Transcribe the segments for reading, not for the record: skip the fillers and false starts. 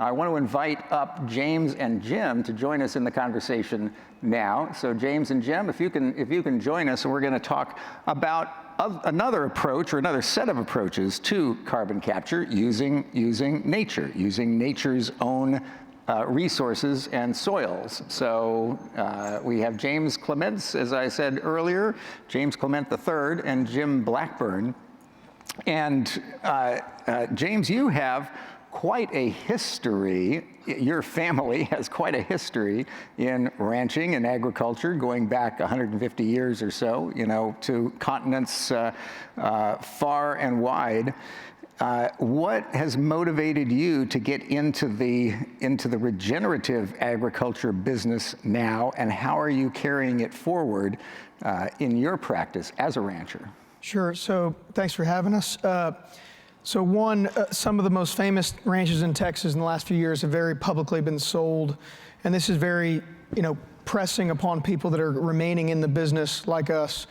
I want to invite up James and Jim to join us in the conversation now. So James and Jim, if you can join us, we're going to talk about another approach or another set of approaches to carbon capture using nature, using nature's own resources and soils. So we have James Clements, as I said earlier, James Clement III and Jim Blackburn. And James, you have quite a history. Your family has quite a history in ranching and agriculture, going back 150 years or so, to continents far and wide. What has motivated you to get into the regenerative agriculture business now, and how are you carrying it forward in your practice as a rancher? Sure. So thanks for having us. Some of the most famous ranches in Texas in the last few years have very publicly been sold, and this is very, pressing upon people that are remaining in the business like us.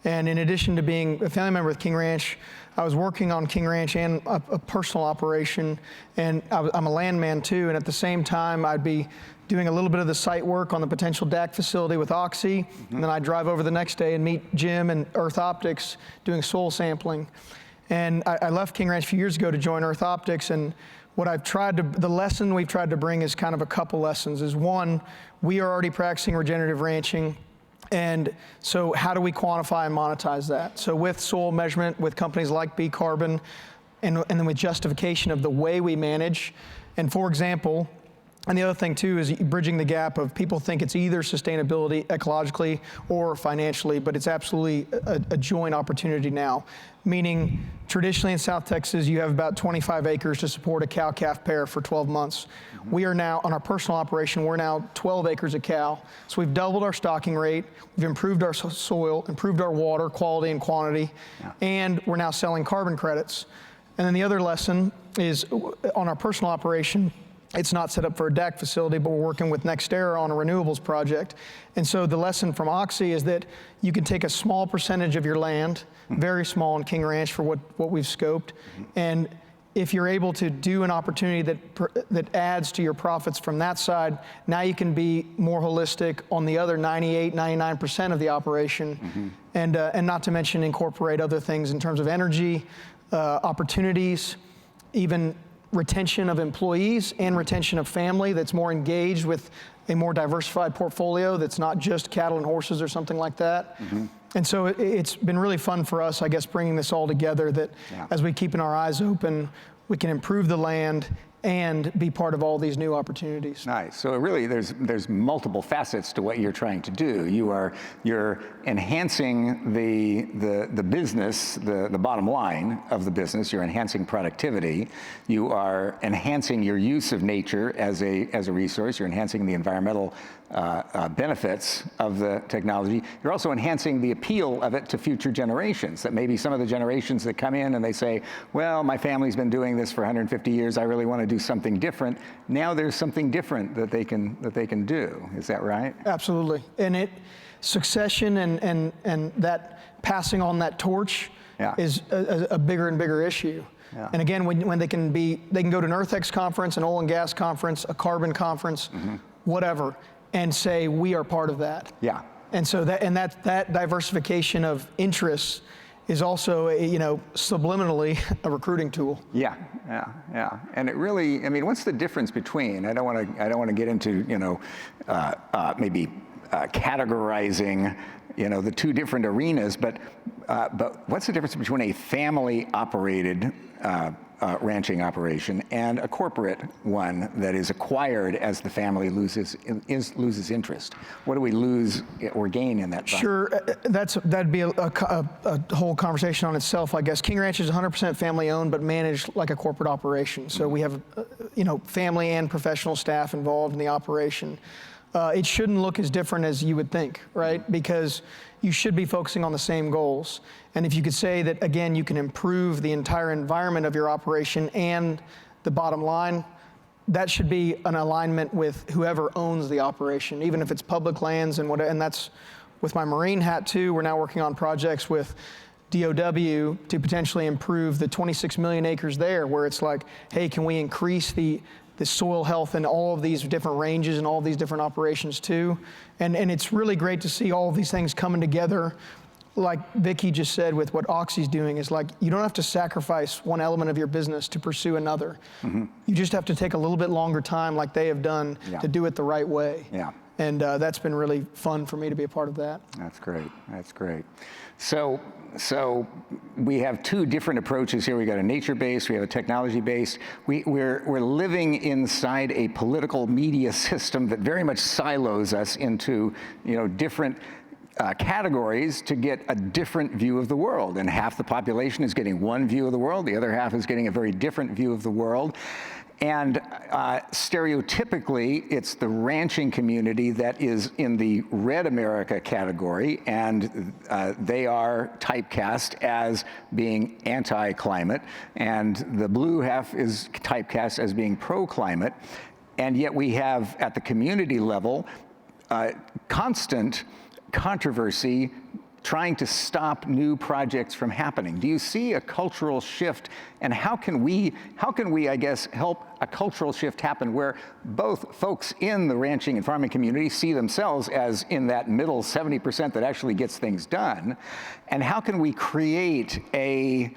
And in addition to being a family member with King Ranch, I was working on King Ranch and a personal operation, and I'm a landman too, and at the same time I'd be doing a little bit of the site work on the potential DAC facility with Oxy, and then I'd drive over the next day and meet Jim and Earth Optics doing soil sampling. And I left King Ranch a few years ago to join Earth Optics, and the lesson we've tried to bring is kind of a couple lessons. Is one, we are already practicing regenerative ranching, and so how do we quantify and monetize that? So with soil measurement, with companies like B Carbon, and then with justification of the way we manage. And for example, and the other thing too is bridging the gap of people think it's either sustainability ecologically or financially, but it's absolutely a joint opportunity now. Meaning traditionally in South Texas, you have about 25 acres to support a cow-calf pair for 12 months. We are now, on our personal operation, we're now 12 acres of cow. So we've doubled our stocking rate, we've improved our soil, improved our water quality and quantity, and we're now selling carbon credits. And then the other lesson is on our personal operation, it's not set up for a DAC facility, but we're working with NextEra on a renewables project. And so the lesson from Oxy is that you can take a small percentage of your land, very small in King Ranch for what we've scoped, and if you're able to do an opportunity that adds to your profits from that side, now you can be more holistic on the other 98, 99% of the operation, and not to mention incorporate other things in terms of energy, opportunities, even retention of employees and retention of family that's more engaged with a more diversified portfolio that's not just cattle and horses or something like that. And so it's been really fun for us, I guess, bringing this all together, that as we keep our eyes open, we can improve the land and be part of all these new opportunities. Nice. So really, there's multiple facets to what you're trying to do. You're enhancing the business, the bottom line of the business. You're enhancing productivity. You are enhancing your use of nature as a resource. You're enhancing the environmental benefits of the technology. You're also enhancing the appeal of it to future generations, that maybe some of the generations that come in and they say, well, my family's been doing this for 150 years, I really want to do something different. Now there's something different that they can do. Is that right? Absolutely. And succession and that passing on that torch is a bigger and bigger issue. And again, when they can go to an EarthX conference, an oil and gas conference, a carbon conference, whatever, and say we are part of that. And so that diversification of interests is also subliminally a recruiting tool. Yeah. And it really, what's the difference between? I don't want to get into maybe categorizing the two different arenas, but what's the difference between a family-operated ranching operation and a corporate one that is acquired as the family loses interest? What do we lose or gain in that? Sure, that'd be a whole conversation on itself, I guess. King Ranch is 100% family-owned, but managed like a corporate operation. So we have, family and professional staff involved in the operation. It shouldn't look as different as you would think, right? Because you should be focusing on the same goals. And if you could say that, again, you can improve the entire environment of your operation and the bottom line, that should be an alignment with whoever owns the operation, even if it's public lands and whatever. And that's with my Marine hat too. We're now working on projects with DOW to potentially improve the 26 million acres there, where it's like, hey, can we increase the the soil health in all of these different ranges and all of these different operations too. And it's really great to see all of these things coming together. Like Vicki just said with what Oxy's doing is like, you don't have to sacrifice one element of your business to pursue another. You just have to take a little bit longer time like they have done to do it the right way. And that's been really fun for me to be a part of that. That's great. That's great. So we have two different approaches here. We got a nature-based, we have a technology-based. We're living inside a political media system that very much silos us into, different categories to get a different view of the world. And half the population is getting one view of the world, the other half is getting a very different view of the world. And stereotypically, it's the ranching community that is in the Red America category, and they are typecast as being anti-climate, and the blue half is typecast as being pro-climate. And yet we have, at the community level, constant controversy trying to stop new projects from happening. Do you see a cultural shift, and how can we, I guess, help a cultural shift happen where both folks in the ranching and farming community see themselves as in that middle 70% that actually gets things done, and how can we create a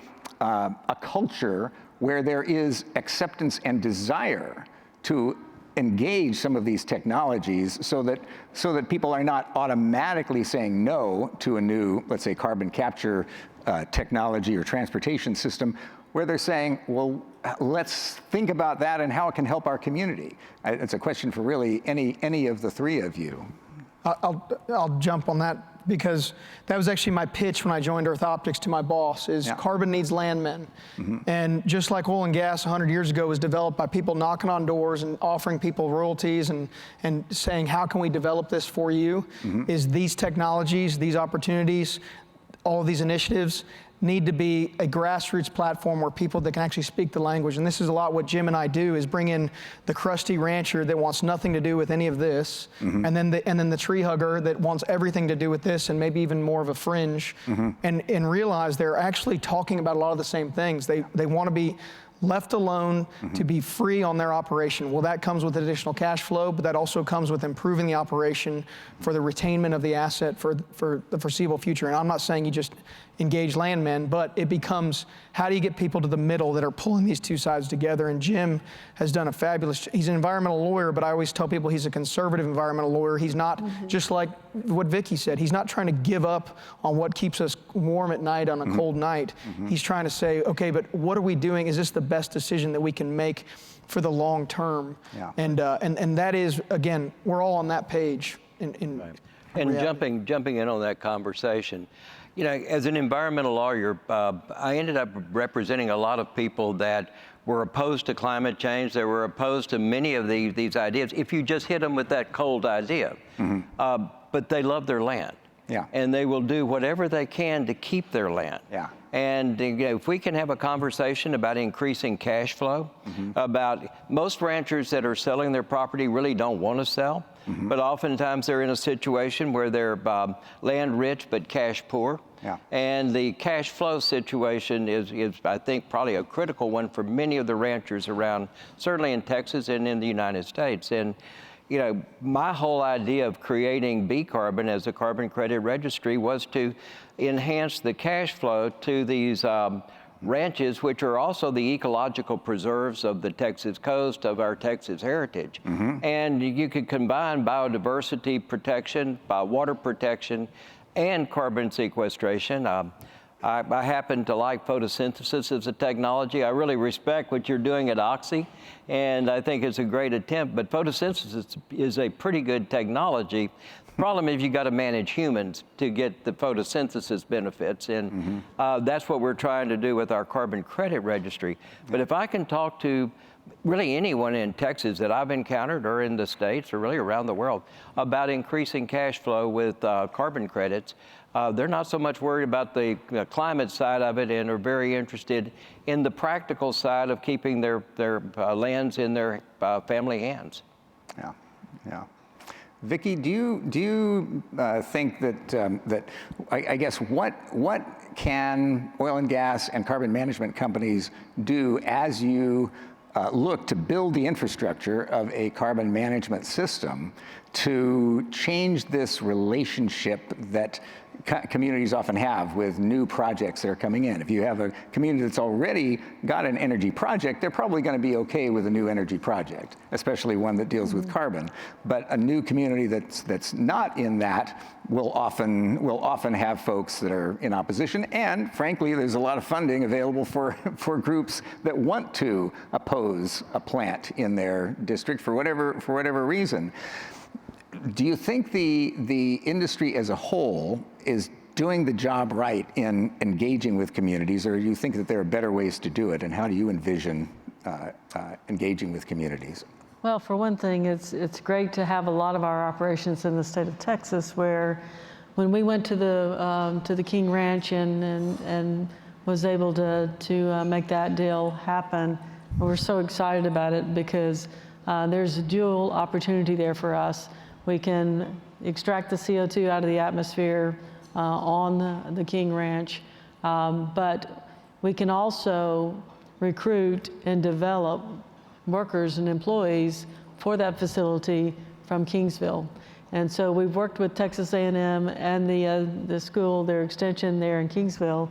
culture where there is acceptance and desire to engage some of these technologies so that people are not automatically saying no to a new, let's say, carbon capture technology or transportation system, where they're saying, well, let's think about that and how it can help our community. It's a question for really any of the three of you. I'll jump on that because that was actually my pitch when I joined Earth Optics to my boss, is carbon needs landmen. And just like oil and gas 100 years ago was developed by people knocking on doors and offering people royalties and saying, how can we develop this for you, is these technologies, these opportunities, all of these initiatives need to be a grassroots platform where people that can actually speak the language. And this is a lot what Jim and I do, is bring in the crusty rancher that wants nothing to do with any of this, and then the tree hugger that wants everything to do with this and maybe even more of a fringe, and realize they're actually talking about a lot of the same things. They want to be left alone to be free on their operation. Well, that comes with additional cash flow, but that also comes with improving the operation for the retainment of the asset for the foreseeable future. And I'm not saying you just engage landmen, but it becomes, how do you get people to the middle that are pulling these two sides together? And Jim has done a fabulous, he's an environmental lawyer, but I always tell people he's a conservative environmental lawyer. He's not, just like what Vicki said, he's not trying to give up on what keeps us warm at night on a cold night. He's trying to say, okay, but what are we doing? Is this the best decision that we can make for the long term? And that is, again, we're all on that page. And jumping in on that conversation, as an environmental lawyer, I ended up representing a lot of people that were opposed to climate change. They were opposed to many of these ideas, if you just hit them with that cold idea. But they love their land. And they will do whatever they can to keep their land. And if we can have a conversation about increasing cash flow, about most ranchers that are selling their property really don't want to sell, but oftentimes they're in a situation where they're land rich but cash poor. And the cash flow situation is, I think, probably a critical one for many of the ranchers around, certainly in Texas and in the United States. And my whole idea of creating B Carbon as a carbon credit registry was to enhance the cash flow to these ranches, which are also the ecological preserves of the Texas coast, of our Texas heritage. And you could combine biodiversity protection, water protection, and carbon sequestration. I happen to like photosynthesis as a technology. I really respect what you're doing at Oxy, and I think it's a great attempt, but photosynthesis is a pretty good technology. The problem is you got to manage humans to get the photosynthesis benefits, and that's what we're trying to do with our carbon credit registry. But if I can talk to really anyone in Texas that I've encountered, or in the States, or really around the world, about increasing cash flow with carbon credits, they're not so much worried about the climate side of it, and are very interested in the practical side of keeping their lands in their family hands. Vicki, do you think that I guess what can oil and gas and carbon management companies do as you look to build the infrastructure of a carbon management system to change this relationship that communities often have with new projects that are coming in. If you have a community that's already got an energy project, they're probably going to be okay with a new energy project, especially one that deals with carbon. But a new community that's not in that will often have folks that are in opposition. And frankly, there's a lot of funding available for groups that want to oppose a plant in their district for whatever reason. Do you think the industry as a whole is doing the job right in engaging with communities, or do you think that there are better ways to do it? And how do you envision engaging with communities? Well, for one thing, it's great to have a lot of our operations in the state of Texas, where when we went to the King Ranch and was able to make that deal happen, we're so excited about it because there's a dual opportunity there for us. We can extract the CO2 out of the atmosphere on the King Ranch, but we can also recruit and develop workers and employees for that facility from Kingsville. And so we've worked with Texas A&M and the school, their extension there in Kingsville,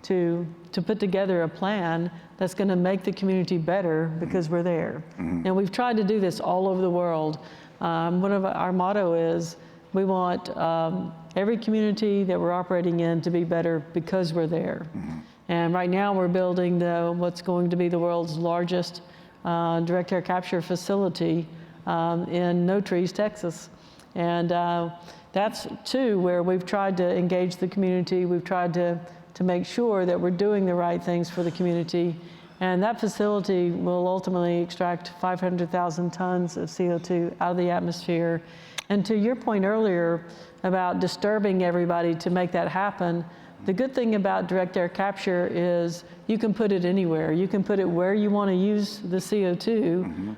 to put together a plan that's going to make the community better because we're there. And we've tried to do this all over the world. One of our motto is we want every community that we're operating in to be better because we're there. And right now we're building what's going to be the world's largest direct air capture facility in No Trees, Texas. And that's too where we've tried to engage the community. We've tried to make sure that we're doing the right things for the community. And that facility will ultimately extract 500,000 tons of CO2 out of the atmosphere. And to your point earlier about disturbing everybody to make that happen, the good thing about direct air capture is you can put it anywhere. You can put it where you want to use the CO2.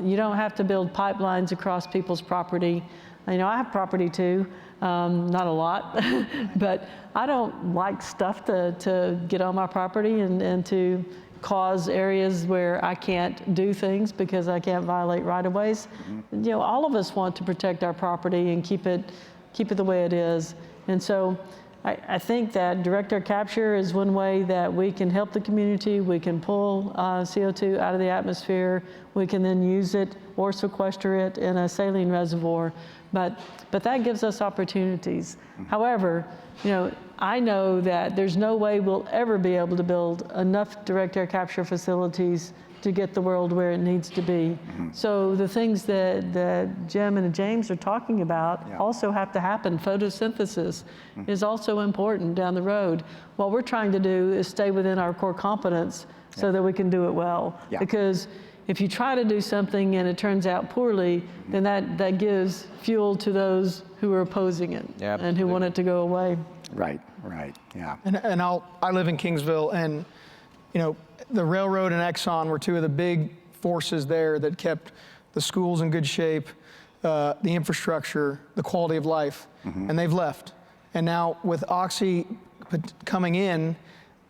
You don't have to build pipelines across people's property. You know, I have property too, not a lot, but I don't like stuff to get on my property and to cause areas where I can't do things because I can't violate right-of-ways. You know, all of us want to protect our property and keep it the way it is. And so I think that direct air capture is one way that we can help the community. We can pull CO2 out of the atmosphere. We can then use it or sequester it in a saline reservoir. But that gives us opportunities. However, you know, I know that there's no way we'll ever be able to build enough direct air capture facilities to get the world where it needs to be. So the things that Jim and James are talking about also have to happen. Photosynthesis is also important down the road. What we're trying to do is stay within our core competence so that we can do it well. Because if you try to do something and it turns out poorly, then that gives fuel to those who are opposing it and who want it to go away. Right, yeah. And I live in Kingsville, and you know, the railroad and Exxon were two of the big forces there that kept the schools in good shape, the infrastructure, the quality of life, and they've left. And now with Oxy coming in,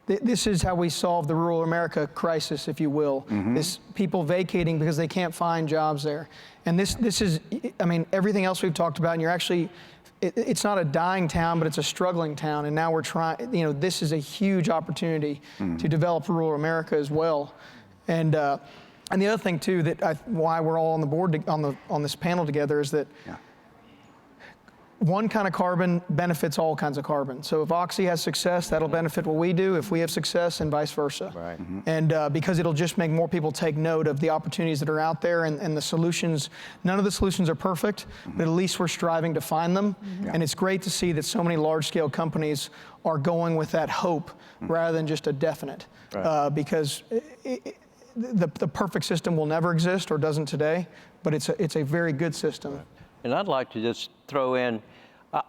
this is how we solve the rural America crisis, if you will. This people vacating because they can't find jobs there. And this is, I mean, everything else we've talked about, and you're actually, it's not a dying town, but it's a struggling town. And now we're trying, you know, this is a huge opportunity to develop rural America as well. And the other thing too, why we're all on the board, on this panel together, is that one kind of carbon benefits all kinds of carbon. So if Oxy has success, that'll benefit what we do. If we have success, and vice versa. Right. And because it'll just make more people take note of the opportunities that are out there and the solutions. None of the solutions are perfect, but at least we're striving to find them. And it's great to see that so many large-scale companies are going with that hope rather than just a definite. Because the perfect system will never exist, or doesn't today, but it's a very good system. And I'd like to just throw in,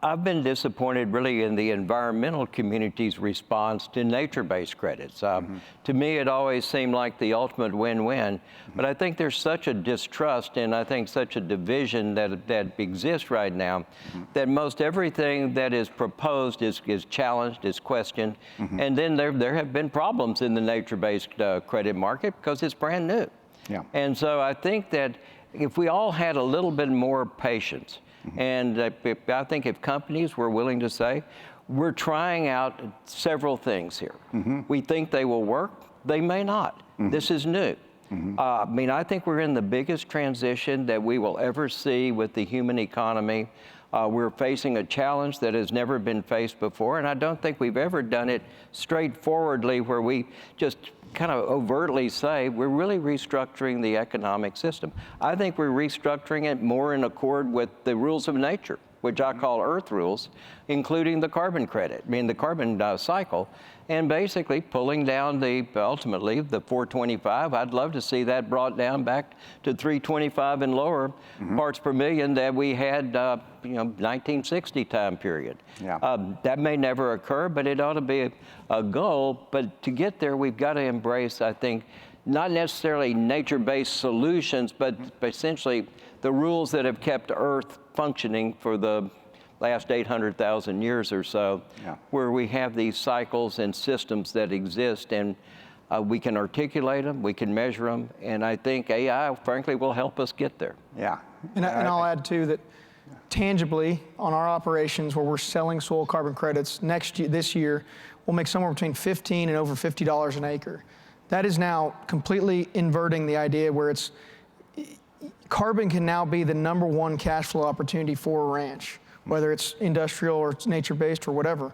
I've been disappointed really in the environmental community's response to nature-based credits. To me, it always seemed like the ultimate win-win, but I think there's such a distrust and I think such a division that exists right now that most everything that is proposed is challenged, is questioned, and then there have been problems in the nature-based credit market because it's brand new. Yeah. And so I think that if we all had a little bit more patience, and I think if companies were willing to say, we're trying out several things here. We think they will work, they may not. This is new. I mean, I think we're in the biggest transition that we will ever see with the human economy. We're facing a challenge that has never been faced before, and I don't think we've ever done it straightforwardly where we just kind of overtly say we're really restructuring the economic system. I think we're restructuring it more in accord with the rules of nature, which I call earth rules, including the carbon credit, I mean the carbon cycle, and basically pulling down ultimately the 425. I'd love to see that brought down back to 325 and lower parts per million that we had, 1960 time period. Yeah. That may never occur, but it ought to be a goal. But to get there, we've got to embrace, I think, not necessarily nature-based solutions, but essentially the rules that have kept Earth functioning for the last 800,000 years or so, where we have these cycles and systems that exist, and we can articulate them, we can measure them, and I think AI, frankly, will help us get there. Yeah. And I'll add too that tangibly on our operations where we're selling soil carbon credits this year, we'll make somewhere between $15 and over $50 an acre. That is now completely inverting the idea where carbon can now be the #1 cash flow opportunity for a ranch, whether it's industrial or it's nature-based or whatever.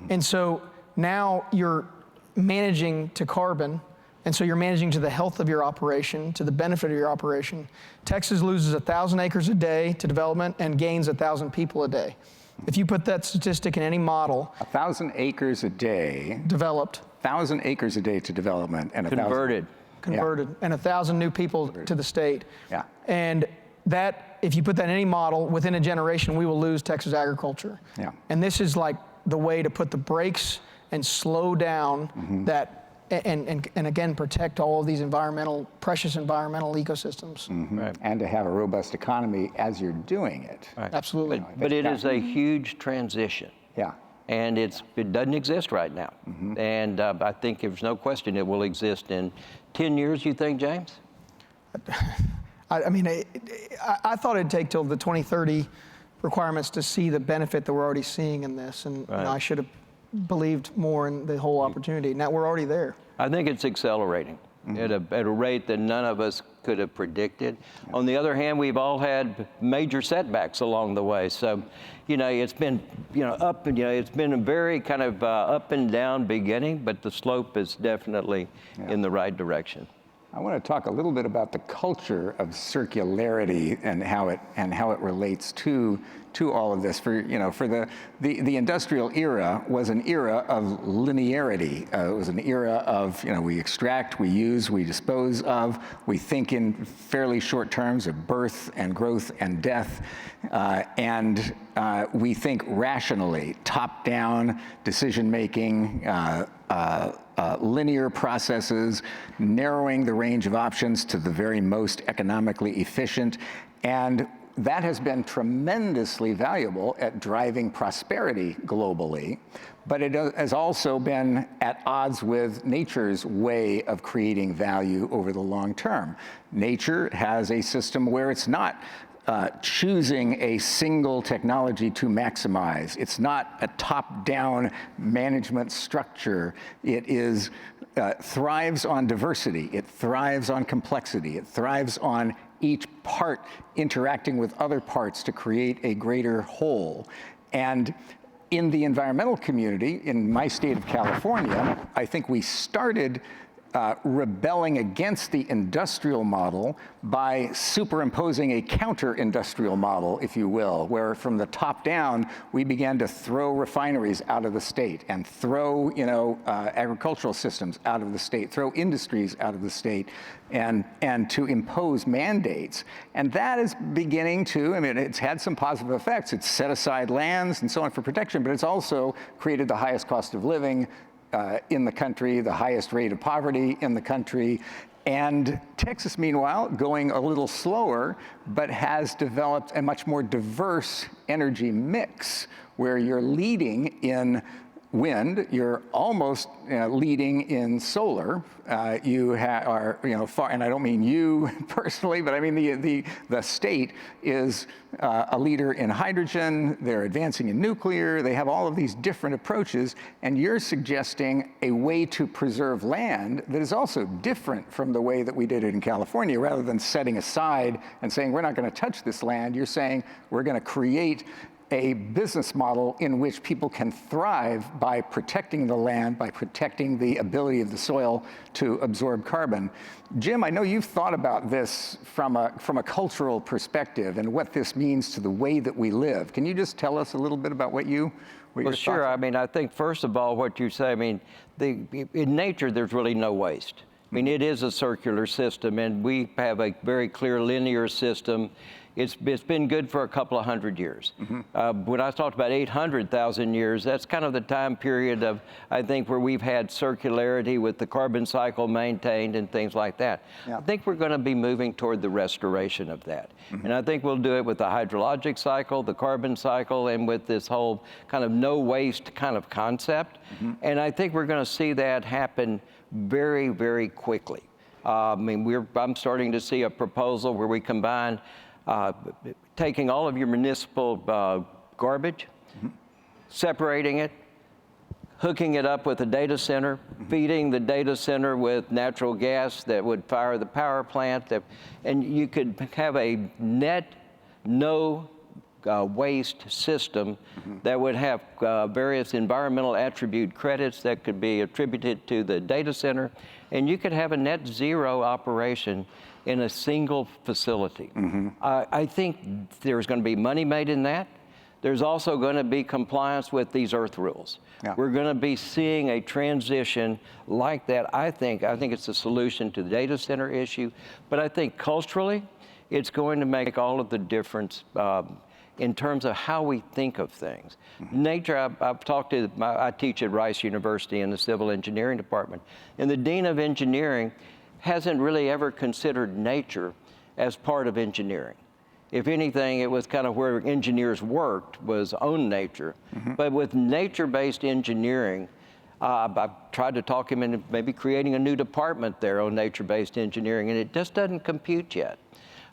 And so now you're managing to carbon, and so you're managing to the health of your operation, to the benefit of your operation. Texas loses 1,000 acres a day to development and gains 1,000 people a day. If you put that statistic in any model. 1,000 acres a day. Developed. 1,000 acres a day to development and Converted. And 1,000 new people to the state. Yeah. And that, if you put that in any model, within a generation, we will lose Texas agriculture. Yeah. And this is like the way to put the brakes and slow down that, and again, protect all of these precious environmental ecosystems. Right. And to have a robust economy as you're doing it. Right. Absolutely. But it is a huge transition. Yeah. And it doesn't exist right now. And I think there's no question it will exist in 10 years, you think, James? I mean, I thought it'd take till the 2030 requirements to see the benefit that we're already seeing in this. And I should have believed more in the whole opportunity. Now we're already there. I think it's accelerating at a rate that none of us could have predicted. On the other hand, we've all had major setbacks along the way. So, it's been, it's been a very kind of up and down beginning, but the slope is definitely in the right direction. I want to talk a little bit about the culture of circularity and how it relates to all of this. For the industrial era was an era of linearity. It was an era of we extract, we use, we dispose of. We think in fairly short terms of birth and growth and death, and we think rationally, top-down decision making. Linear processes, narrowing the range of options to the very most economically efficient, and that has been tremendously valuable at driving prosperity globally, but it has also been at odds with nature's way of creating value over the long term. Nature has a system where it's not choosing a single technology to maximize. It's not a top-down management structure. It is thrives on diversity. It thrives on complexity. It thrives on each part interacting with other parts to create a greater whole. And in the environmental community, in my state of California, I think we started rebelling against the industrial model by superimposing a counter-industrial model, if you will, where from the top down, we began to throw refineries out of the state and throw, agricultural systems out of the state, throw industries out of the state, and to impose mandates. And that is beginning to, it's had some positive effects. It's set aside lands and so on for protection, but it's also created the highest cost of living in the country, the highest rate of poverty in the country. And Texas, meanwhile, going a little slower, but has developed a much more diverse energy mix where you're leading in wind. You're almost leading in solar. You are, far, and I don't mean you personally, but I mean the state is a leader in hydrogen. They're advancing in nuclear. They have all of these different approaches, and you're suggesting a way to preserve land that is also different from the way that we did it in California. Rather than setting aside and saying we're not going to touch this land, you're saying we're going to create a business model in which people can thrive by protecting the land, by protecting the ability of the soil to absorb carbon. Jim, I know you've thought about this from a cultural perspective and what this means to the way that we live. Can you just tell us a little bit about what your sure. thoughts are? I mean, I think first of all, what you say, I mean, in nature, there's really no waste. I mean, it is a circular system, and we have a very clear linear system. It's been good for a couple of hundred years. When I talked about 800,000 years, that's kind of the time period of, I think, where we've had circularity with the carbon cycle maintained and things like that. Yeah. I think we're going to be moving toward the restoration of that. And I think we'll do it with the hydrologic cycle, the carbon cycle, and with this whole kind of no waste kind of concept. And I think we're going to see that happen very, very quickly. I mean, I'm starting to see a proposal where we combine taking all of your municipal garbage, separating it, hooking it up with a data center, feeding the data center with natural gas that would fire the power plant, and you could have a net no waste system that would have various environmental attribute credits that could be attributed to the data center, and you could have a net zero operation in a single facility. I think there's going to be money made in that. There's also going to be compliance with these earth rules. Yeah. We're going to be seeing a transition like that. I think it's a solution to the data center issue, but I think culturally, it's going to make all of the difference in terms of how we think of things. Nature, I've talked to, I teach at Rice University in the civil engineering department, and the dean of engineering hasn't really ever considered nature as part of engineering. If anything, it was kind of where engineers worked, was on nature. But with nature-based engineering, I've tried to talk him into maybe creating a new department there on nature-based engineering, and it just doesn't compute yet.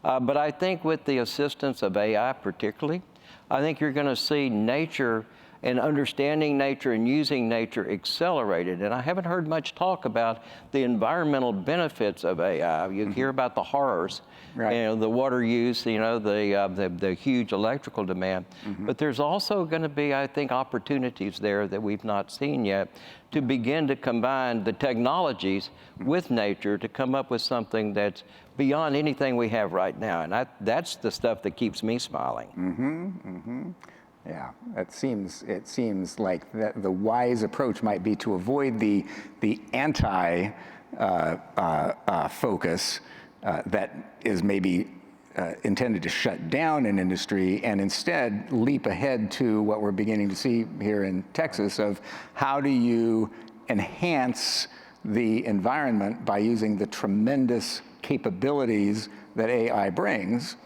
But I think with the assistance of AI particularly, I think you're going to see nature and understanding nature and using nature accelerated. And I haven't heard much talk about the environmental benefits of AI. You hear about the horrors, right. The water use, the huge electrical demand. But there's also going to be, I think, opportunities there that we've not seen yet to begin to combine the technologies with nature to come up with something that's beyond anything we have right now. And that's the stuff that keeps me smiling. Yeah, it seems like the wise approach might be to avoid the anti focus that is maybe intended to shut down an industry, and instead leap ahead to what we're beginning to see here in Texas of how do you enhance the environment by using the tremendous capabilities that AI brings.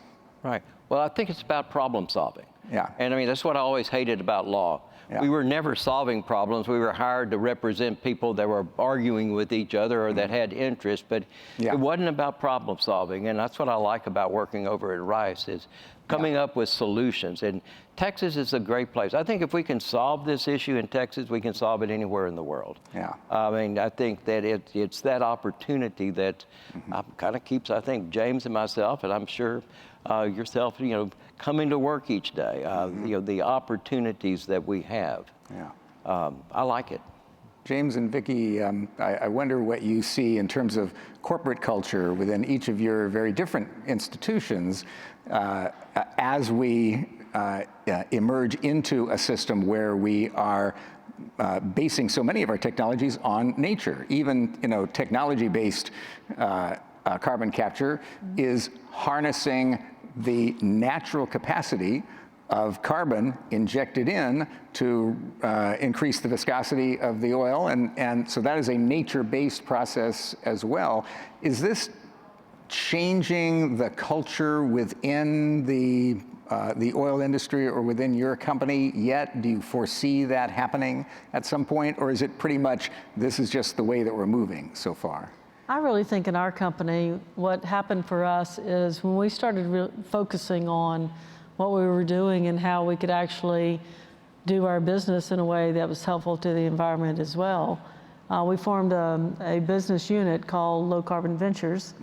Right. Well, I think it's about problem solving. Yeah. And I mean, that's what I always hated about law. Yeah. We were never solving problems. We were hired to represent people that were arguing with each other or that had interest, but it wasn't about problem solving. And that's what I like about working over at Rice is coming up with solutions. And Texas is a great place. I think if we can solve this issue in Texas, we can solve it anywhere in the world. Yeah. I mean, I think that it's that opportunity that kind of keeps, I think, James and myself, and I'm sure yourself, coming to work each day, the opportunities that we have. Yeah. I like it. James and Vicki, I wonder what you see in terms of corporate culture within each of your very different institutions as we emerge into a system where we are basing so many of our technologies on nature. Even technology-based carbon capture is harnessing the natural capacity of carbon injected in to increase the viscosity of the oil. And so that is a nature-based process as well. Is this changing the culture within the the oil industry or within your company yet? Do you foresee that happening at some point, or is it pretty much this is just the way that we're moving so far? I really think in our company, what happened for us is when we started focusing on what we were doing and how we could actually do our business in a way that was helpful to the environment as well. We formed a business unit called Low Carbon Ventures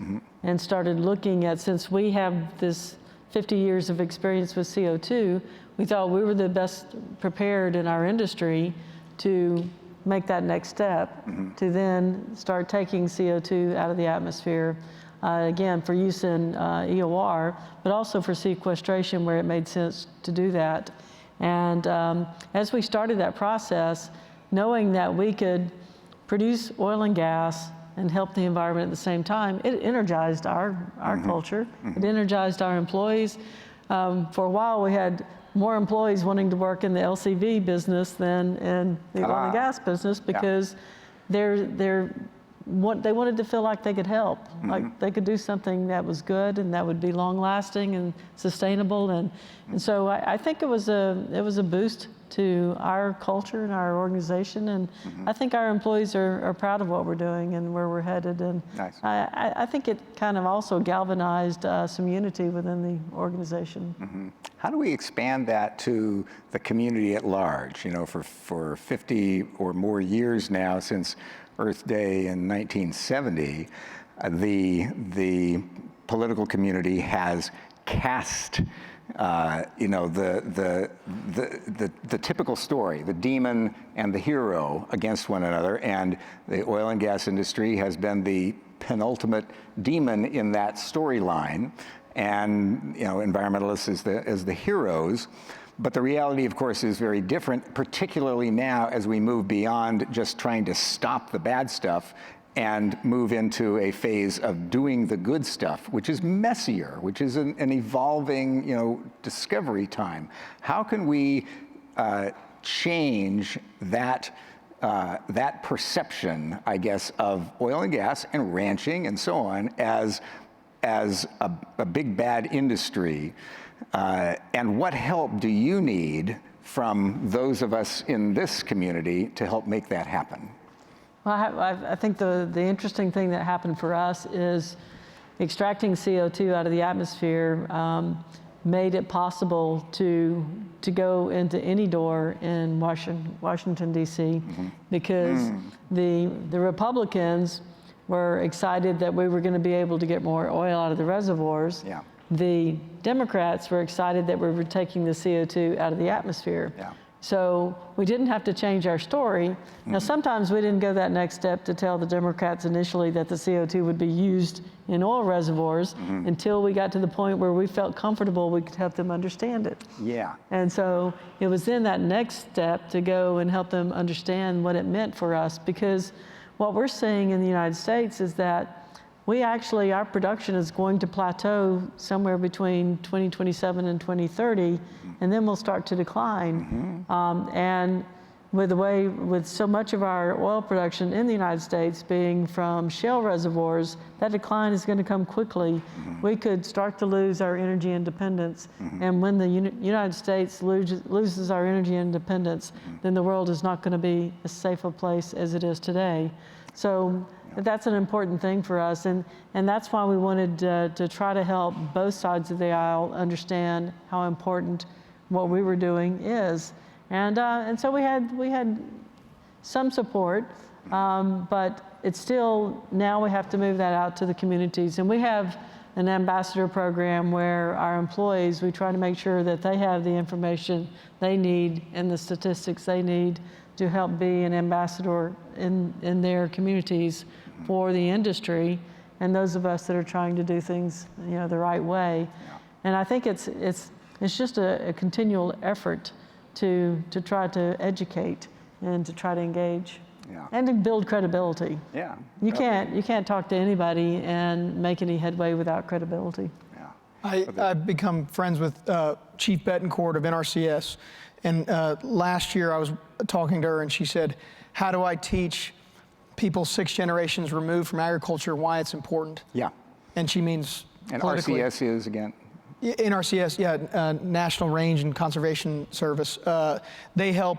and started looking at, since we have this 50 years of experience with CO2, we thought we were the best prepared in our industry to make that next step, to then start taking CO2 out of the atmosphere, again, for use in EOR, but also for sequestration where it made sense to do that. And as we started that process, knowing that we could produce oil and gas and help the environment at the same time, it energized our culture. It energized our employees. For a while, we had more employees wanting to work in the LCV business than in the oil and gas business because they wanted to feel like they could help, like they could do something that was good and that would be long-lasting and sustainable. And so I think it was a boost to our culture and our organization. And I think our employees are proud of what we're doing and where we're headed. And Nice. I think it kind of also galvanized some unity within the organization. How do we expand that to the community at large? You know, for 50 or more years now, since Earth Day in 1970, the political community has cast you know, the typical story, the demon and the hero against one another, and the oil and gas industry has been the penultimate demon in that storyline, and you know, environmentalists as the heroes. But the reality, of course, is very different, particularly now as we move beyond just trying to stop the bad stuff and move into a phase of doing the good stuff, which is messier, which is an evolving, you know, discovery time. How can we change that that perception, I guess, of oil and gas and ranching and so on as a big bad industry? And what help do you need from those of us in this community to help make that happen? Well, I think the interesting thing that happened for us is extracting CO2 out of the atmosphere made it possible to go into any door in Washington, D.C., because the Republicans were excited that we were going to be able to get more oil out of the reservoirs. Yeah. The Democrats were excited that we were taking the CO2 out of the atmosphere. Yeah. So we didn't have to change our story. Now, sometimes we didn't go that next step to tell the Democrats initially that the CO2 would be used in oil reservoirs until we got to the point where we felt comfortable we could help them understand it. Yeah. And so it was then that next step to go and help them understand what it meant for us, because what we're seeing in the United States is that our production is going to plateau somewhere between 2027 and 2030, and then we'll start to decline. And with so much of our oil production in the United States being from shale reservoirs, that decline is going to come quickly. We could start to lose our energy independence. And when the United States loses our energy independence, then the world is not going to be as safe a place as it is today. So that's an important thing for us, and that's why we wanted to try to help both sides of the aisle understand how important what we were doing is. And so we had some support, but it's still, now we have to move that out to the communities. And we have an ambassador program where our employees, we try to make sure that they have the information they need and the statistics they need to help be an ambassador in their communities for the industry and those of us that are trying to do things, you know, the right way. And I think it's just a continual effort to try to educate and to try to engage and to build credibility. Yeah. You can't talk to anybody and make any headway without credibility. I've become friends with Chief Betancourt of NRCS, and last year I was talking to her, and she said, "How do I teach people 6 generations removed from agriculture why it's important?" Yeah. And she means And politically. RCS is, again? NRCS, yeah, National Range and Conservation Service. They help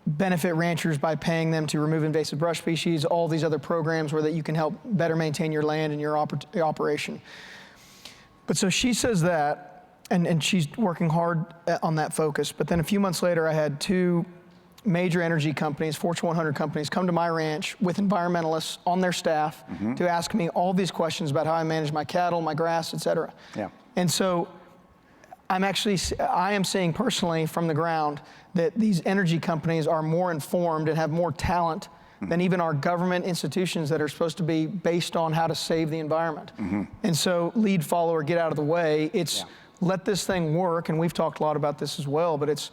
benefit ranchers by paying them to remove invasive brush species, all these other programs where that you can help better maintain your land and your operation. But so she says that, and she's working hard on that focus. But then a few months later, I had two major energy companies, Fortune 100 companies, come to my ranch with environmentalists on their staff to ask me all these questions about how I manage my cattle, my grass, et cetera. Yeah. And so I am seeing personally from the ground that these energy companies are more informed and have more talent than even our government institutions that are supposed to be based on how to save the environment. And so lead, follower, get out of the way. It's let this thing work, and we've talked a lot about this as well, but it's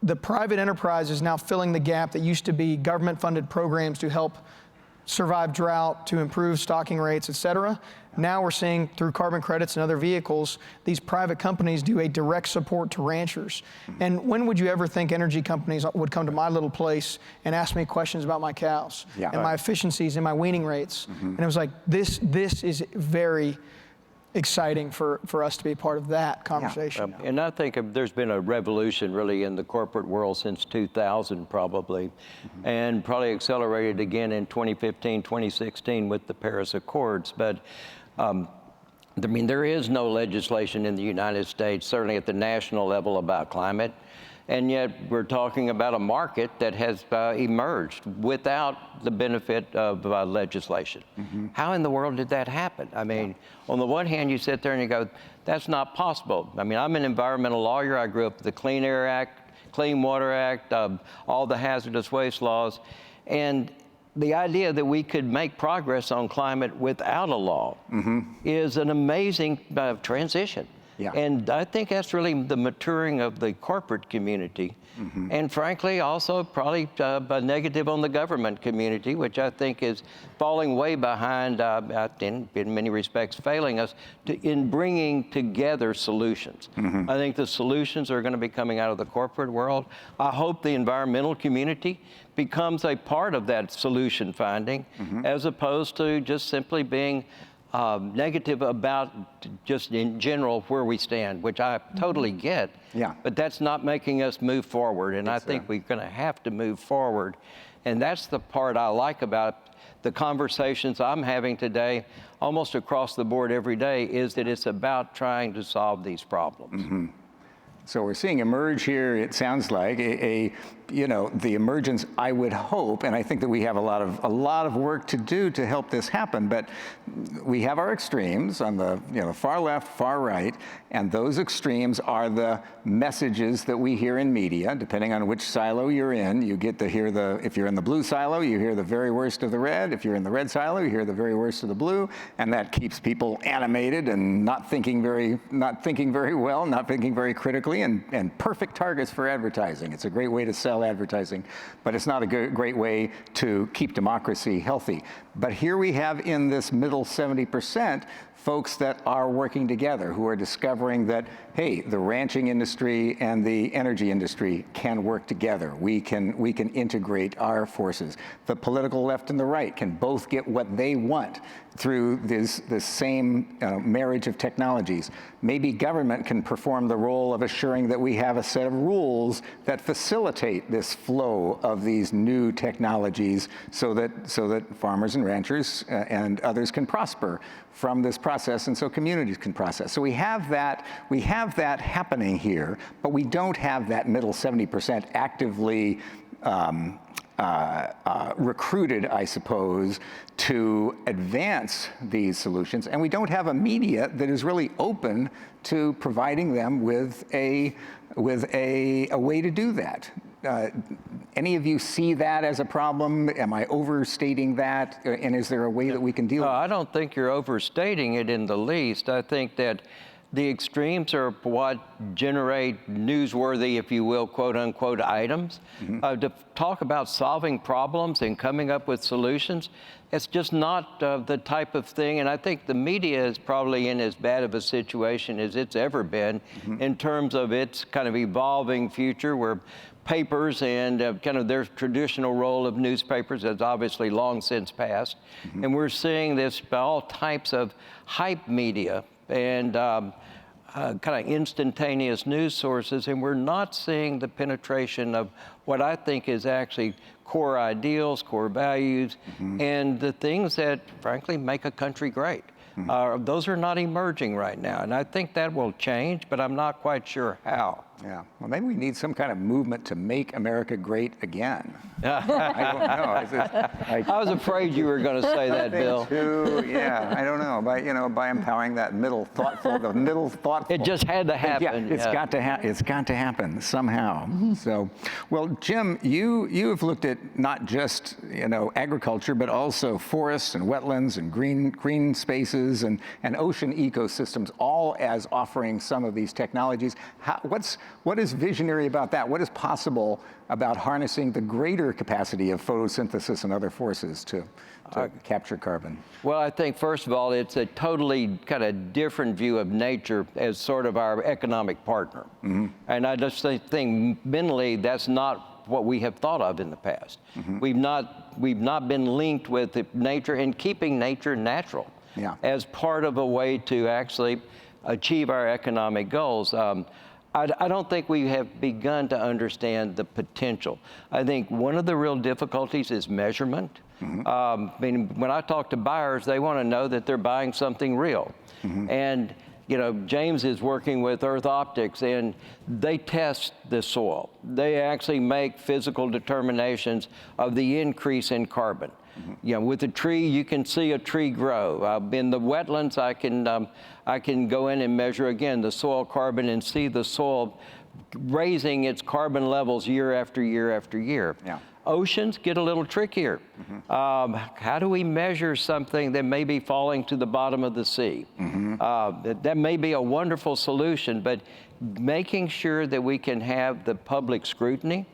the private enterprise is now filling the gap that used to be government-funded programs to help survive drought, to improve stocking rates, et cetera. Now we're seeing through carbon credits and other vehicles, these private companies do a direct support to ranchers. And when would you ever think energy companies would come to my little place and ask me questions about my cows and my efficiencies and my weaning rates? And it was like, this is very exciting for us to be a part of that conversation. And I think there's been a revolution really in the corporate world since 2000 probably, and probably accelerated again in 2015, 2016 with the Paris Accords. But I mean, there is no legislation in the United States, certainly at the national level, about climate. And yet we're talking about a market that has emerged without the benefit of legislation. How in the world did that happen? I mean, on the one hand, you sit there and you go, that's not possible. I mean, I'm an environmental lawyer. I grew up with the Clean Air Act, Clean Water Act, all the hazardous waste laws. And the idea that we could make progress on climate without a law is an amazing transition. Yeah. And I think that's really the maturing of the corporate community. And frankly, also probably a negative on the government community, which I think is falling way behind, in many respects, failing us in bringing together solutions. I think the solutions are going to be coming out of the corporate world. I hope the environmental community becomes a part of that solution finding, as opposed to just simply being negative about just in general where we stand, which I totally get. Yeah. But that's not making us move forward, and I think we're going to have to move forward. And that's the part I like about the conversations I'm having today, almost across the board every day, is that it's about trying to solve these problems. So we're seeing emerge here, it sounds like, the emergence, I would hope, and I think that we have a lot of work to do to help this happen, but we have our extremes on the far left, far right, and those extremes are the messages that we hear in media. Depending on which silo you're in, you get to hear if you're in the blue silo, you hear the very worst of the red. If you're in the red silo, you hear the very worst of the blue, and that keeps people animated and not thinking very well, not thinking very critically, and perfect targets for advertising. It's a great way to sell advertising, but it's not a great way to keep democracy healthy. But here we have in this middle 70% folks that are working together, who are discovering that, hey, the ranching industry and the energy industry can work together. We can integrate our forces. The political left and the right can both get what they want through this same marriage of technologies. Maybe government can perform the role of assuring that we have a set of rules that facilitate this flow of these new technologies so that farmers and ranchers and others can prosper from this process, and so communities can process. So we have that happening here, but we don't have that middle 70% actively recruited, I suppose, to advance these solutions. And we don't have a media that is really open to providing them with a way to do that. Any of you see that as a problem? Am I overstating that? And is there a way that we can deal with it? I don't think you're overstating it in the least. I think that the extremes are what generate newsworthy, if you will, quote unquote, items. To talk about solving problems and coming up with solutions, it's just not the type of thing. And I think the media is probably in as bad of a situation as it's ever been in terms of its kind of evolving future, where papers and kind of their traditional role of newspapers has obviously long since passed. And we're seeing this all types of hype media. And kind of instantaneous news sources, and we're not seeing the penetration of what I think is actually core ideals, core values, and the things that, frankly, make a country great. Those are not emerging right now, and I think that will change, but I'm not quite sure how. Yeah, well, maybe we need some kind of movement to make America great again. I don't know. It's just, I was afraid you were going to say that, Bill. Yeah, I don't know. By empowering that middle thoughtful. It just had to happen. Yeah, it's got to happen somehow. So, well, Jim, you have looked at not just agriculture, but also forests and wetlands and green spaces and ocean ecosystems, all as offering some of these technologies. What is visionary about that? What is possible about harnessing the greater capacity of photosynthesis and other forces to capture carbon? Well, I think, first of all, it's a totally kind of different view of nature as sort of our economic partner. And I just think mentally that's not what we have thought of in the past. We've not been linked with nature and keeping nature natural as part of a way to actually achieve our economic goals. I don't think we have begun to understand the potential. I think one of the real difficulties is measurement. I mean, when I talk to buyers, they want to know that they're buying something real. And James is working with Earth Optics, and they test the soil. They actually make physical determinations of the increase in carbon. With a tree, you can see a tree grow. In the wetlands, I can go in and measure again the soil carbon and see the soil raising its carbon levels year after year after year. Oceans get a little trickier. How do we measure something that may be falling to the bottom of the sea? That may be a wonderful solution, but making sure that we can have the public scrutiny.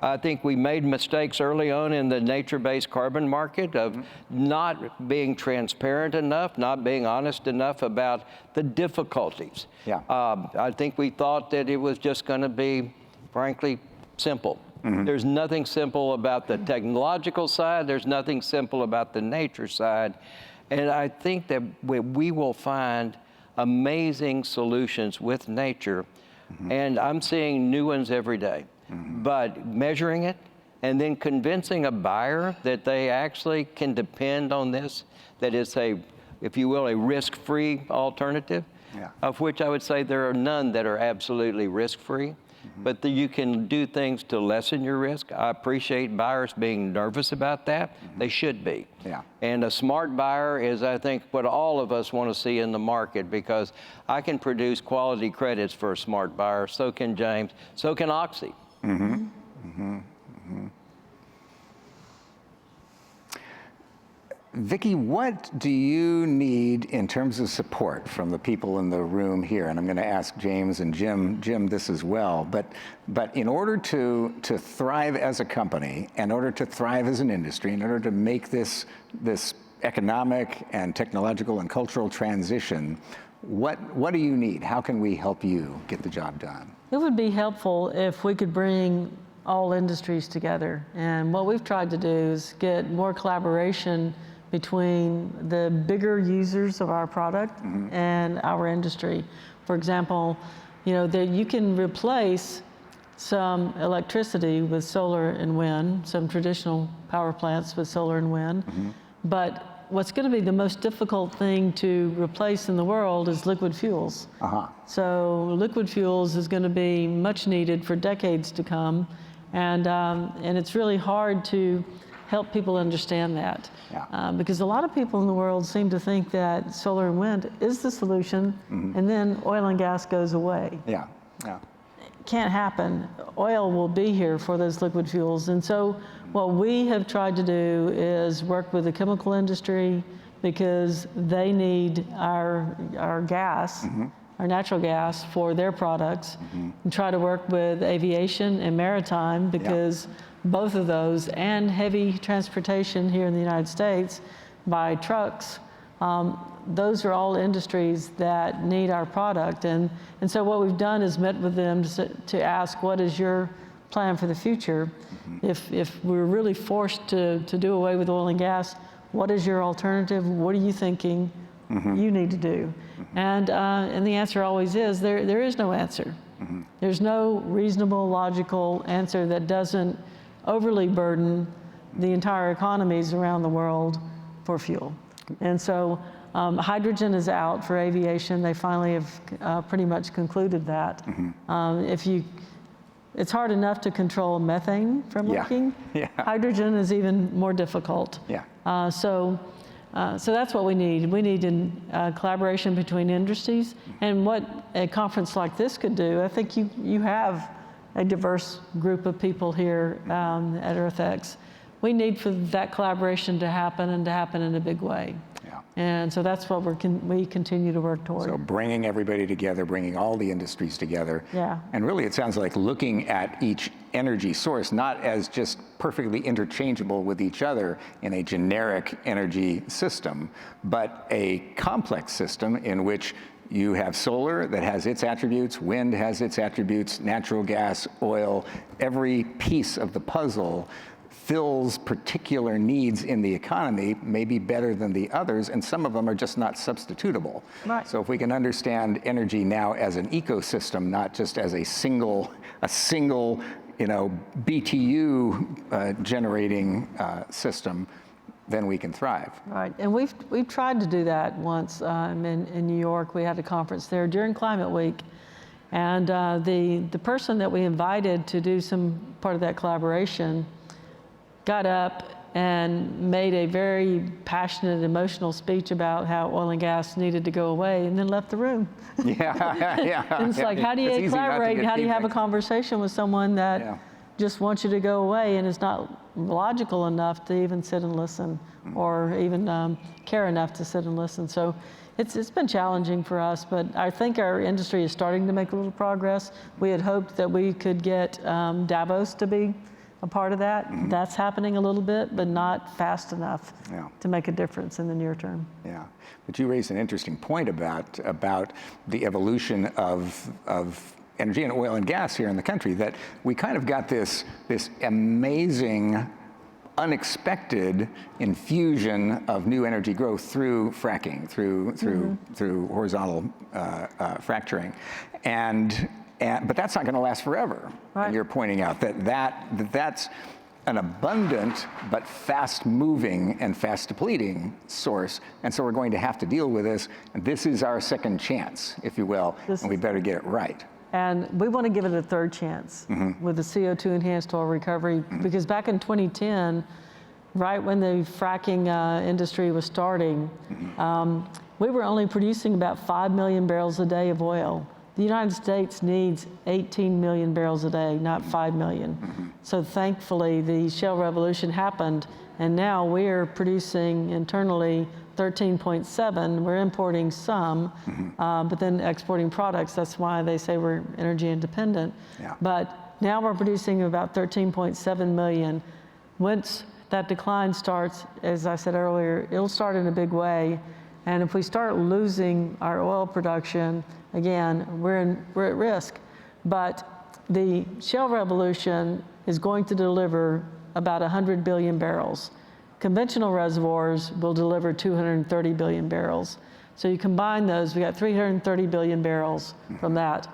I think we made mistakes early on in the nature-based carbon market of not being transparent enough, not being honest enough about the difficulties. I think we thought that it was just going to be, frankly, simple. There's nothing simple about the technological side. There's nothing simple about the nature side. And I think that we will find amazing solutions with nature. And I'm seeing new ones every day. But measuring it and then convincing a buyer that they actually can depend on this, that it's if you will, a risk-free alternative, of which I would say there are none that are absolutely risk-free. But you can do things to lessen your risk. I appreciate buyers being nervous about that. They should be. And a smart buyer is, I think, what all of us want to see in the market, because I can produce quality credits for a smart buyer. So can James. So can Oxy. Vicki, what do you need in terms of support from the people in the room here? And I'm going to ask James and Jim this as well. But in order to thrive as a company, in order to thrive as an industry, in order to make this economic and technological and cultural transition, what do you need? How can we help you get the job done? It would be helpful if we could bring all industries together. And what we've tried to do is get more collaboration between the bigger users of our product and our industry. For example, that you can replace some electricity with solar and wind, some traditional power plants with solar and wind. But what's going to be the most difficult thing to replace in the world is liquid fuels. So liquid fuels is going to be much needed for decades to come. And it's really hard to help people understand that. Because a lot of people in the world seem to think that solar and wind is the solution, and then oil and gas goes away. Can't happen. Oil will be here for those liquid fuels. And so what we have tried to do is work with the chemical industry, because they need our gas, our natural gas for their products, and try to work with aviation and maritime, because both of those, and heavy transportation here in the United States by trucks, those are all industries that need our product. And so what we've done is met with them to ask, what is your plan for the future? If we're really forced to do away with oil and gas, what is your alternative? What are you thinking? you need to do? And the answer always is, there is no answer. There's no reasonable, logical answer that doesn't overly burden the entire economies around the world for fuel. And so hydrogen is out for aviation. They finally have pretty much concluded that. It's hard enough to control methane from leaking. Yeah. Hydrogen is even more difficult. Yeah. So that's what we need. We need collaboration between industries. And what a conference like this could do, I think you have a diverse group of people here at EarthX. We need for that collaboration to happen and to happen in a big way. Yeah. And so that's what we continue to work toward. So bringing everybody together, bringing all the industries together. Yeah. And really, it sounds like looking at each energy source not as just perfectly interchangeable with each other in a generic energy system, but a complex system in which you have solar that has its attributes, wind has its attributes, natural gas, oil. Every piece of the puzzle fills particular needs in the economy, maybe better than the others, and some of them are just not substitutable. Right. So if we can understand energy now as an ecosystem, not just as a single BTU generating system, then we can thrive. Right, and we've tried to do that once in New York. We had a conference there during Climate Week, and the person that we invited to do some part of that collaboration got up and made a very passionate, emotional speech about how oil and gas needed to go away, and then left the room. Yeah. And it's like, how do you collaborate? How do you have a conversation with someone that just wants you to go away and is not logical enough to even sit and listen, or even care enough to sit and listen? So it's been challenging for us, but I think our industry is starting to make a little progress. We had hoped that we could get Davos to be a part of that. That's happening a little bit, but not fast enough to make a difference in the near term. Yeah, but you raised an interesting point about the evolution of energy and oil and gas here in the country, that we kind of got this amazing, unexpected infusion of new energy growth through fracking, through horizontal fracturing, but that's not going to last forever. Right. And you're pointing out that's an abundant but fast-moving and fast-depleting source, and so we're going to have to deal with this. And this is our second chance, if you will, and we better get it right. And we want to give it a third chance with the CO2 enhanced oil recovery, because back in 2010, right when the fracking industry was starting, we were only producing about 5 million barrels a day of oil. The United States needs 18 million barrels a day, not 5 million. So thankfully, the shale revolution happened, and now we're producing internally 13.7. We're importing some, but then exporting products. That's why they say we're energy independent. Yeah. But now we're producing about 13.7 million. Once that decline starts, as I said earlier, it'll start in a big way. And if we start losing our oil production, again, we're at risk. But the shale revolution is going to deliver about 100 billion barrels. Conventional reservoirs will deliver 230 billion barrels. So you combine those, we got 330 billion barrels from that.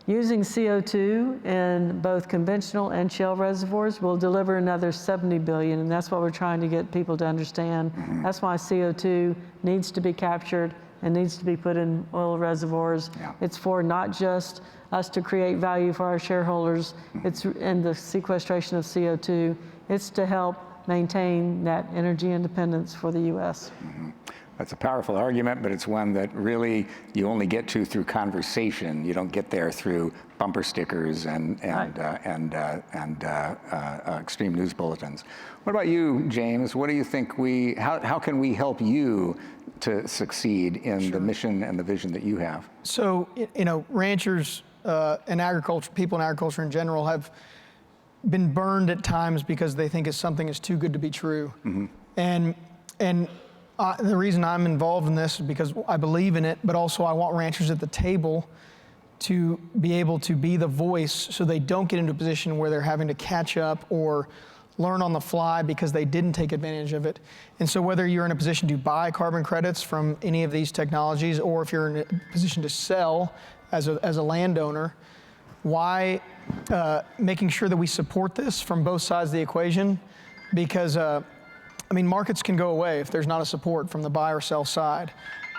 Using CO2 in both conventional and shale reservoirs will deliver another 70 billion, and that's what we're trying to get people to understand. That's why CO2 needs to be captured and needs to be put in oil reservoirs. It's for not just us to create value for our shareholders, it's in the sequestration of CO2, it's to help maintain that energy independence for the U.S. That's a powerful argument, but it's one that really you only get to through conversation. You don't get there through bumper stickers and extreme news bulletins. What about you, James? What do you think how can we help you to succeed in the mission and the vision that you have? So, ranchers and agriculture, people in agriculture in general, have been burned at times because they think something is too good to be true. And the reason I'm involved in this is because I believe in it, but also I want ranchers at the table to be able to be the voice so they don't get into a position where they're having to catch up or learn on the fly because they didn't take advantage of it. And so whether you're in a position to buy carbon credits from any of these technologies, or if you're in a position to sell as a landowner, why making sure that we support this from both sides of the equation? Because markets can go away if there's not a support from the buy or sell side.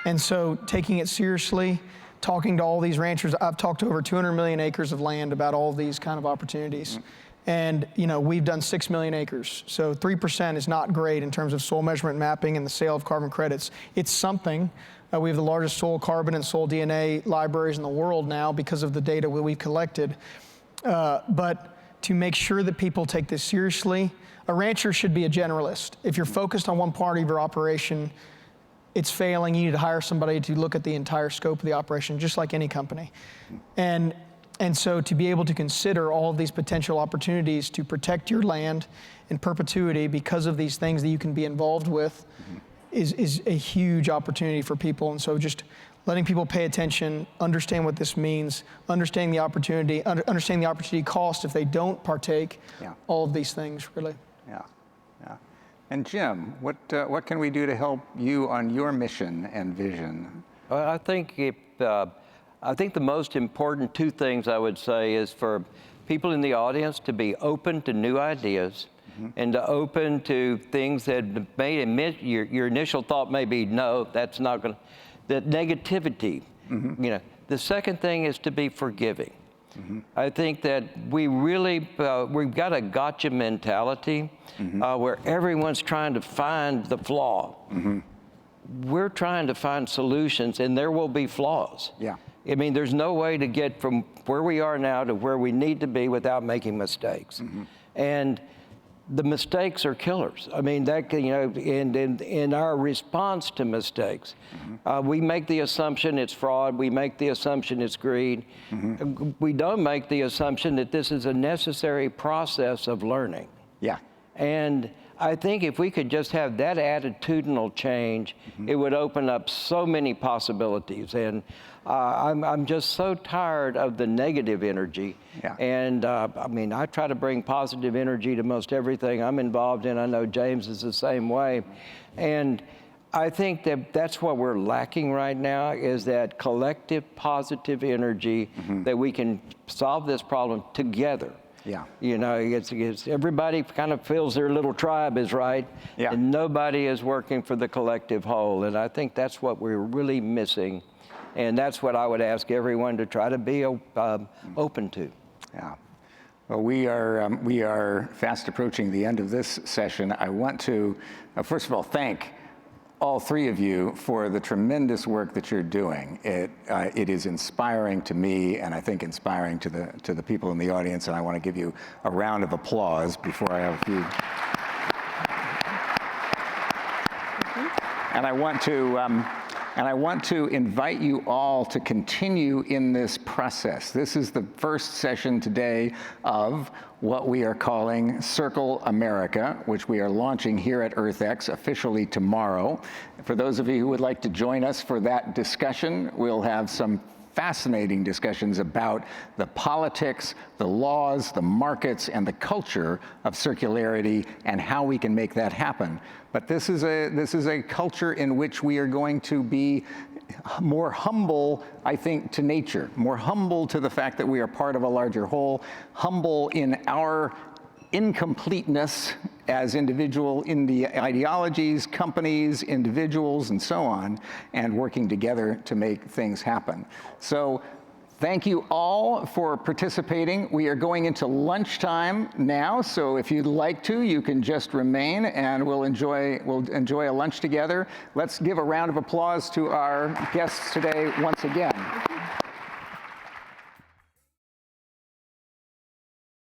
And so taking it seriously, talking to all these ranchers, I've talked to over 200 million acres of land about all these kind of opportunities. And we've done 6 million acres. So 3% is not great in terms of soil measurement mapping and the sale of carbon credits. It's something. We have the largest soil carbon and soil DNA libraries in the world now because of the data that we've collected. But to make sure that people take this seriously, a rancher should be a generalist. If you're focused on one part of your operation, it's failing. You need to hire somebody to look at the entire scope of the operation, just like any company. And so to be able to consider all of these potential opportunities to protect your land in perpetuity because of these things that you can be involved with is a huge opportunity for people. And so just letting people pay attention, understand what this means, understanding the opportunity, understanding the opportunity cost if they don't partake, all of these things, really. Yeah. And Jim, what can we do to help you on your mission and vision? Well, I think the most important two things I would say is for people in the audience to be open to new ideas and to open to things that may admit your initial thought may be, no, that's not going to, that negativity. The second thing is to be forgiving. I think that we really, we've got a gotcha mentality where everyone's trying to find the flaw. We're trying to find solutions, and there will be flaws. Yeah. I mean, there's no way to get from where we are now to where we need to be without making mistakes. And the mistakes are killers. I mean, that, and in our response to mistakes, we make the assumption it's fraud. We make the assumption it's greed. We don't make the assumption that this is a necessary process of learning. Yeah. And I think if we could just have that attitudinal change, it would open up so many possibilities. And I'm just so tired of the negative energy. Yeah. And I try to bring positive energy to most everything I'm involved in. I know James is the same way. And I think that that's what we're lacking right now, is that collective positive energy that we can solve this problem together. Yeah. It's everybody kind of feels their little tribe is right, and nobody is working for the collective whole. And I think that's what we're really missing. And that's what I would ask everyone to try to be open to. Yeah. Well, we are fast approaching the end of this session. I want to, first of all, thank all three of you for the tremendous work that you're doing. It is inspiring to me, and I think inspiring to the people in the audience. And I want to give you a round of applause before I have a few. And I want to invite you all to continue in this process. This is the first session today of what we are calling Circle America, which we are launching here at EarthX officially tomorrow. For those of you who would like to join us for that discussion, we'll have some fascinating discussions about the politics, the laws, the markets, and the culture of circularity and how we can make that happen. But this is a culture in which we are going to be more humble, I think, to nature, more humble to the fact that we are part of a larger whole, humble in our incompleteness as individual in the ideologies, companies, individuals, and so on, and working together to make things happen. So thank you all for participating. We are going into lunchtime now, so if you'd like to, you can just remain and we'll enjoy a lunch together. Let's give a round of applause to our guests today once again.